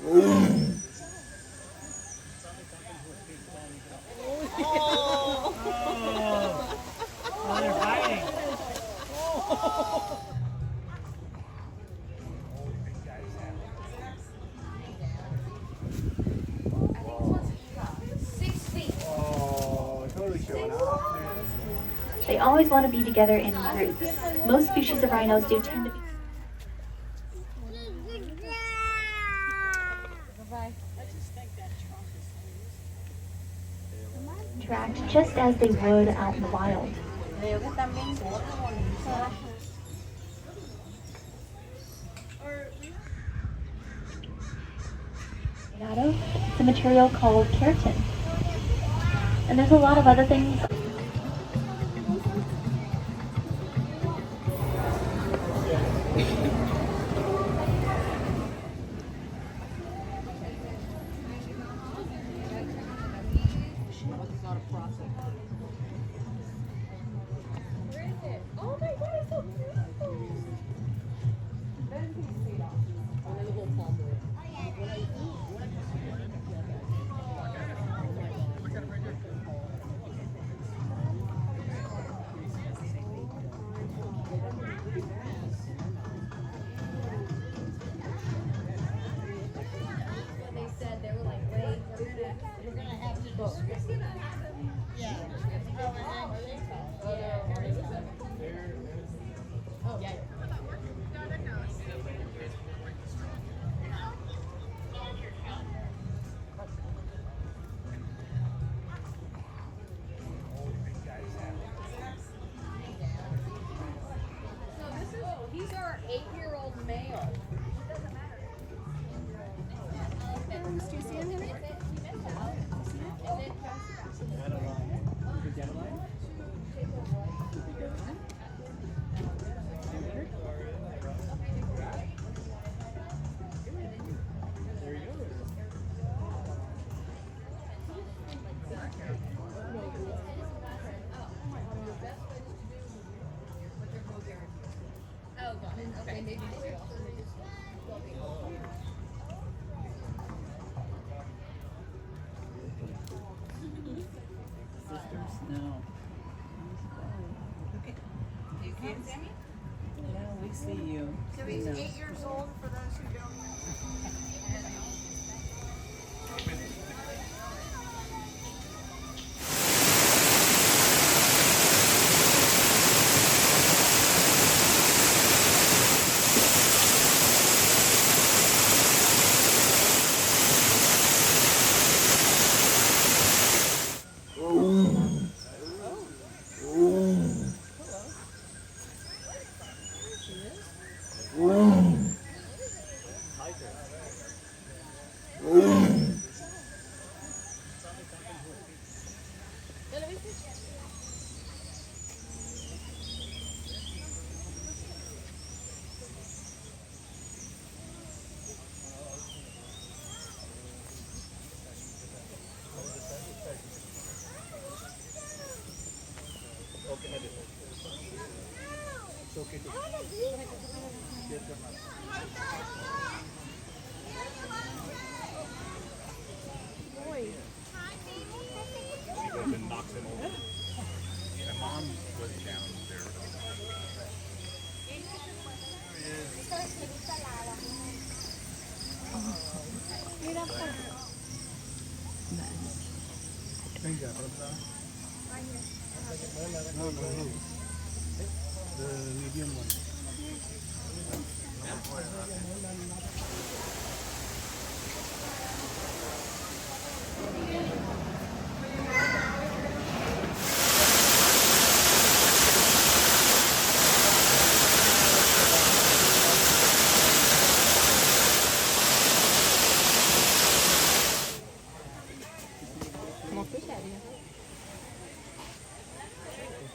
Oh, they're fighting. They always want to be together in groups. Most species of rhinos do tend to be interact just as they would out in the wild. It's a material called keratin. And there's a lot of other things. He's our 8-year-old male. Do you see him in it? Okay, maybe Sisters? No. Okay. You can't see me? Yeah, we see you. So he's 8 years old for those who don't know. And knocks him over. My mom was down there. No, the medium one.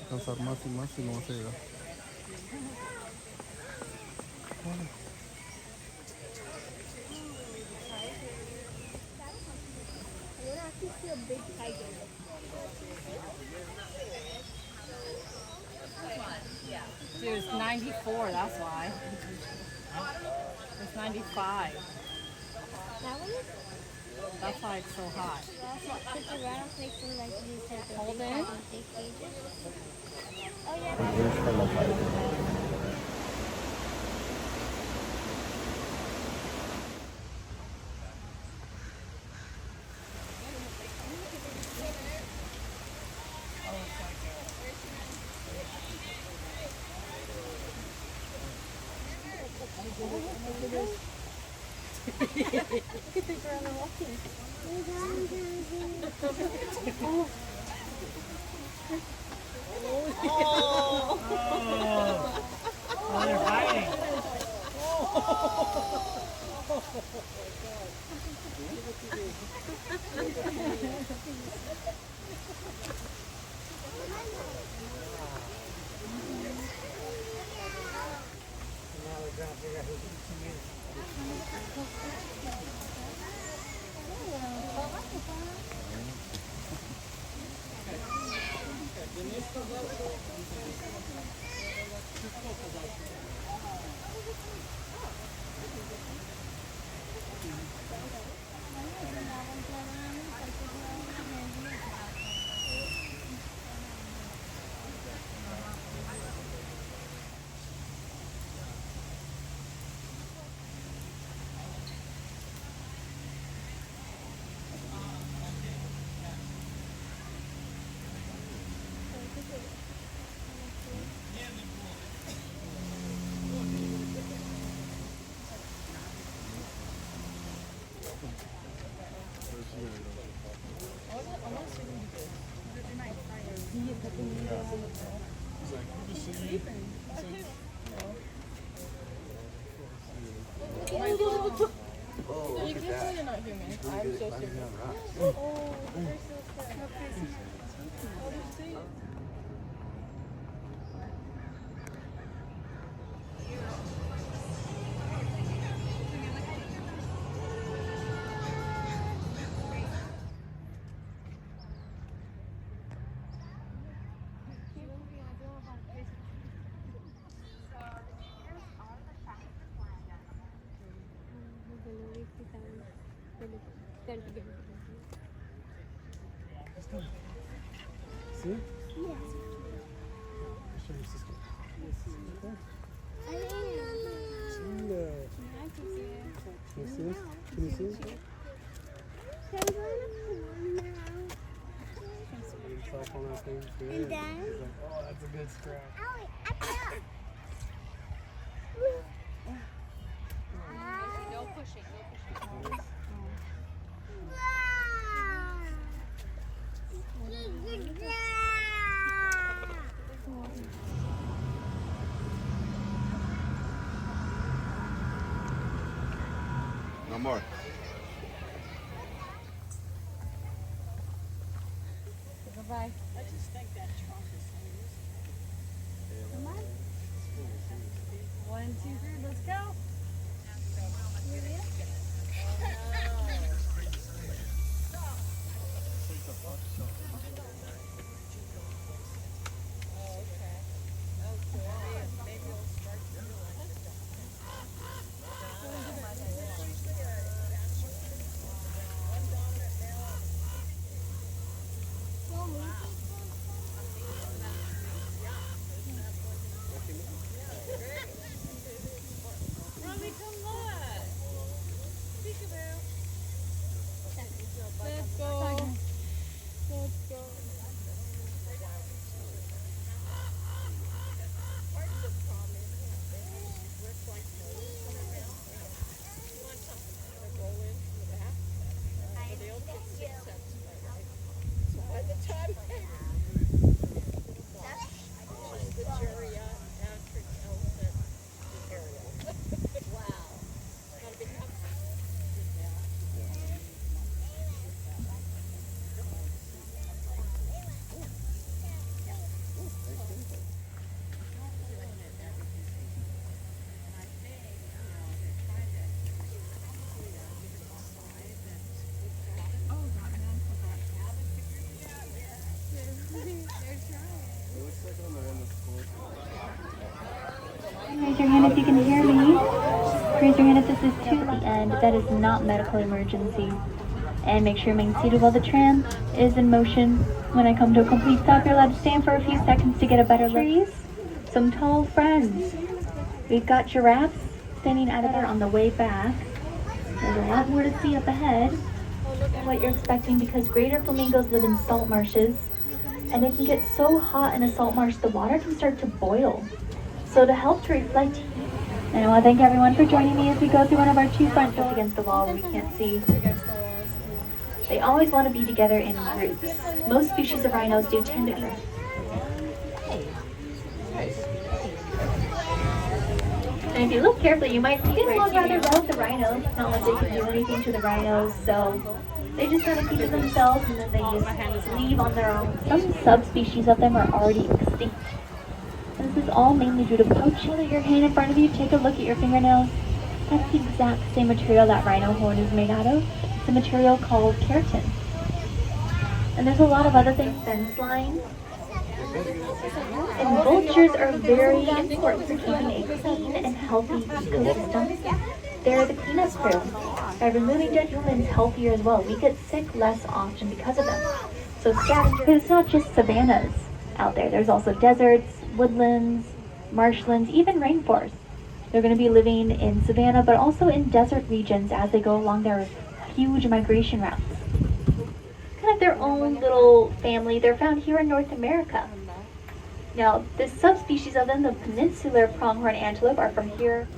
Cansar más y más y no se llega. Dude, it's 94, that's why. It's 95. That one? That's why it's so hot. But the rattlesnakes are like these type of Hold big in. big cages. Oh yeah. Oh, they're fighting. You can tell you're not human. I'm so serious. See? Yes. Show your sister. I didn't know. Yeah. I can see it. Can you see this? Can you see it? So I'm going to pull now. It's like on that thing. Good. And then? He's like, oh, that's a good scratch. Owie, up there. No pushing, no pushing. No more. Bye-bye. I just think that trunk is loose. 1, 2, 3, let's go. Let's go. Let's go. Raise your hand if you can hear me. raise your hand if this is to the end. That is not medical emergency. And make sure you remain seated while the tram is in motion. When I come to a complete stop, you're allowed to stand for a few seconds to get a better look. Some tall friends. We've got giraffes standing out of there on the way back. There's a lot more to see up ahead than what you're expecting because greater flamingos live in salt marshes and they can get so hot in a salt marsh the water can start to boil. So to help to reflect heat, and I want to thank everyone for joining me as we go through one of our two front doors against the wall where we can't see. They always want to be together in groups. Most species of rhinos do tend to be. And if you look carefully, you might see they look rather well with the rhinos. It's not like they can do anything to the rhinos, so they just kind of keep to themselves and then they just leave on their own. Some subspecies of them are already extinct. And this is all mainly due to poaching. Hold your hand in front of you, take a look at your fingernails. That's the exact same material that rhino horn is made out of. It's a material called keratin. And there's a lot of other things, fence line. And vultures are very important for keeping a clean and healthy ecosystem. They're the cleanup crew. By removing dead humans, healthier as well. We get sick less often because of them. So scavengers, it's not just savannas out there. There's also deserts, woodlands, marshlands, even rainforests. They're going to be living in savanna, but also in desert regions as they go along their huge migration routes. Kind of their own little family. They're found here in North America. Now, this subspecies of them, the peninsular pronghorn antelope, are from here.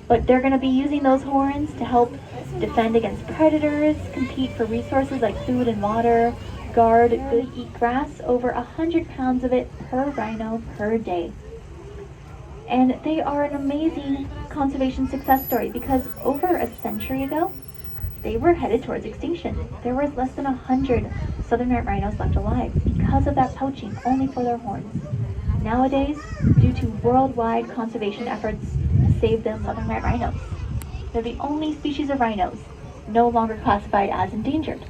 But they're going to be using those horns to help defend against predators, compete for resources like food and water, guard, good, eat grass, over 100 pounds of it per rhino per day. And they are an amazing conservation success story because over a century ago, they were headed towards extinction. There was less than 100 southern white rhinos left alive because of that poaching, only for their horns. Nowadays, due to worldwide conservation efforts to save the southern white rhinos, they're the only species of rhinos no longer classified as endangered.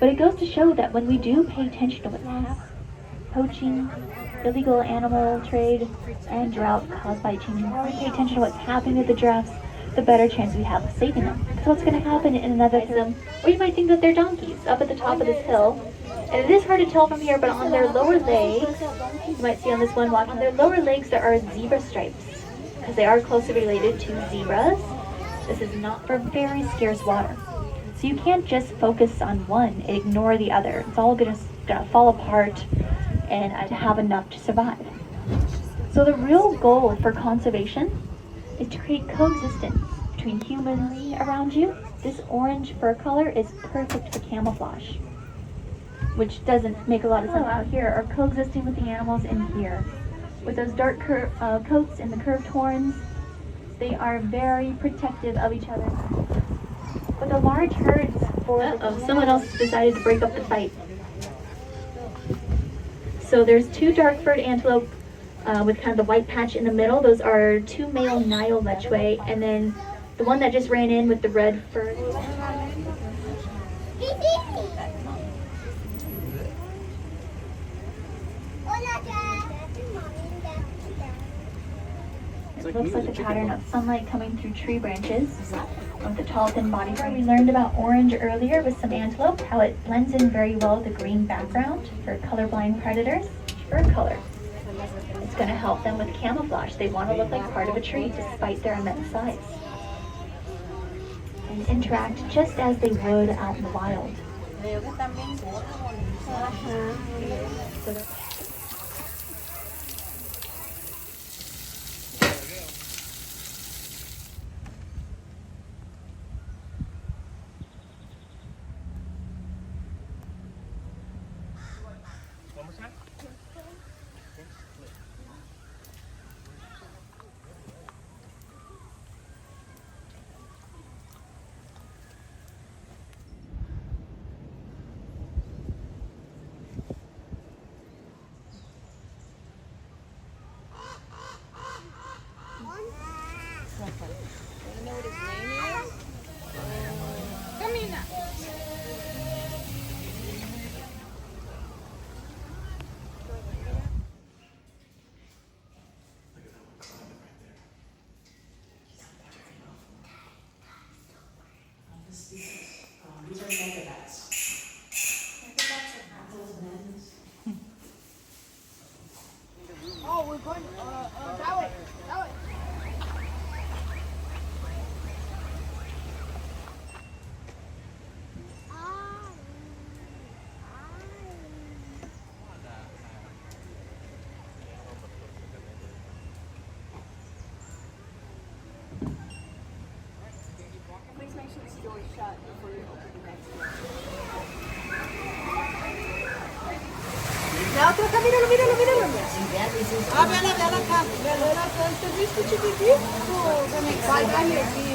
But it goes to show that when we do pay attention to what's happening, poaching, illegal animal trade, and drought caused by changing climate, pay attention to what's happening with the giraffes, the better chance we have of saving them. Because what's going to happen in another film, or you might think that they're donkeys up at the top of this hill. And it is hard to tell from here, but on their lower legs, you might see on this one walk, on their lower legs there are zebra stripes. Because they are closely related to zebras. This is not for very scarce water. So you can't just focus on one and ignore the other. It's all gonna fall apart and to have enough to survive. So the real goal for conservation is to create coexistence between humans around you. This orange fur color is perfect for camouflage, which doesn't make a lot of sense. Out here are coexisting with the animals in here. With those dark coats and the curved horns, they are very protective of each other. But the large herds someone else decided to break up the fight. So there's two dark-furred antelope with kind of the white patch in the middle. Those are two male Nile lechwe, and then the one that just ran in with the red fur. It looks like a pattern of sunlight coming through tree branches with the tall, thin body frame. We learned about orange earlier with some antelope, how it blends in very well with the green background for colorblind predators. Fur color. It's going to help them with camouflage. They want to look like part of a tree despite their immense size. And interact just as they would out in the wild. One more time. These are megabats. Megabats are apples and ends. Oh, we're going that way. That way. Please make sure this door is shut before you open the next door. No, toca, míralo, míralo, míralo. Ah, vela cá. Vela cá, você viu que te vi? Vai, vai, aqui.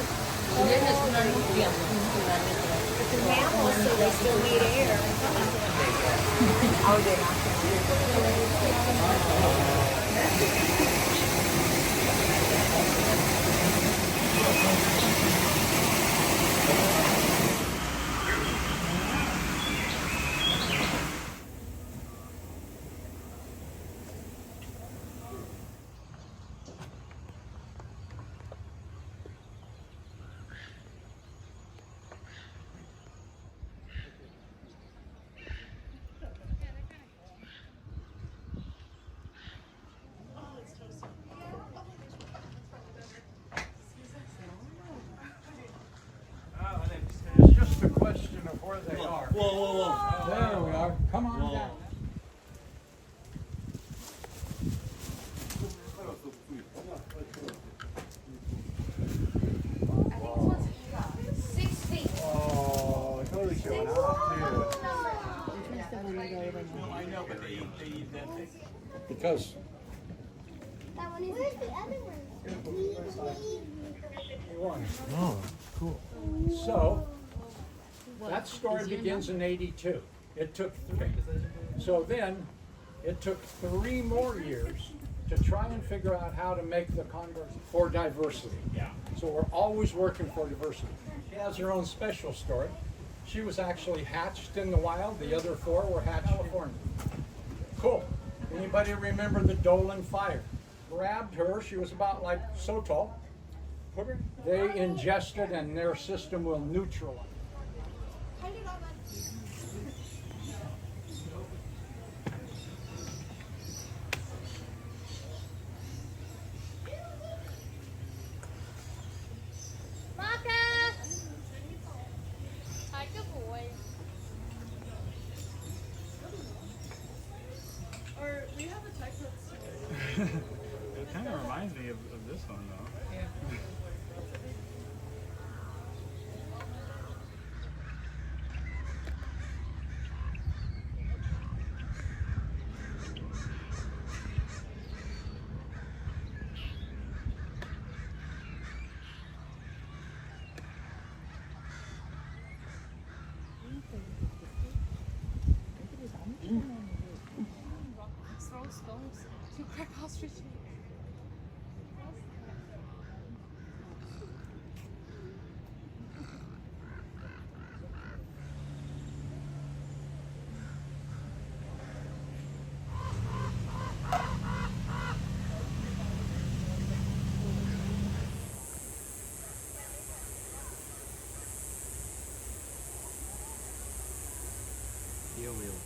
It's mammals, so they still need air. Oh, they're not. It's just a question of where they are. Whoa. There we are. Come on Whoa. down. Oh, it's totally showing off too. I know, but they eat that thing. Because That one is. Where's the other one? Oh, cool. so that story begins in '82. It took 3. So then it took 3 more years to try and figure out how to make the condors for diversity. Yeah. So we're always working for diversity. She has her own special story. She was actually hatched in the wild. The other 4 were hatched in California. Cool. Anybody remember the Dolan fire? Grabbed her. She was about like so tall. Put her. They ingested, and their system will neutralize. Hi, good boy. Or we have a type of It kind of reminds me of this one, though. Yeah. Throw stones to crack ostrich. Heel wheel.